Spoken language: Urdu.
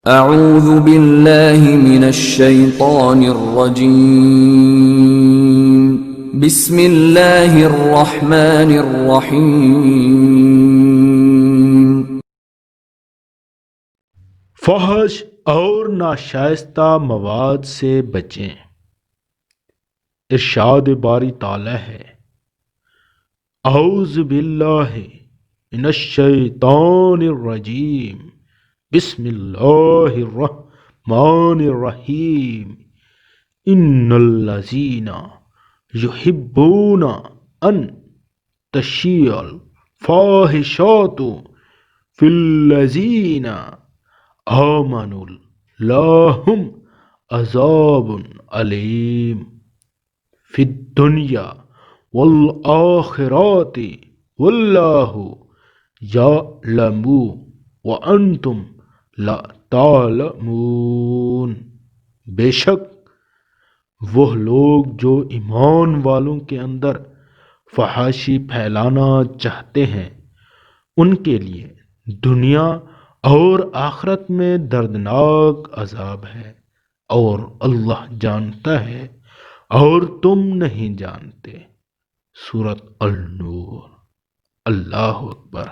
اعوذ باللہ من الشیطان الرجیم بسم اللہ الرحمن الرحیم۔ فحش اور ناشائستہ مواد سے بچیں۔ ارشاد باری تعالی ہے، اعوذ باللہ من الشیطان الرجیم بسم اللہ الرحمن الرحیم۔ ان الذین یحبون ان تشیع الفاحشات فی الذین آمنوا لهم عذاب علیم فی الدنیا والآخرۃ واللہ یعلم وانتم لا تعلمون۔ بے شک وہ لوگ جو ایمان والوں کے اندر فحاشی پھیلانا چاہتے ہیں ان کے لیے دنیا اور آخرت میں دردناک عذاب ہے، اور اللہ جانتا ہے اور تم نہیں جانتے۔ سورۃ النور۔ اللہ اکبر۔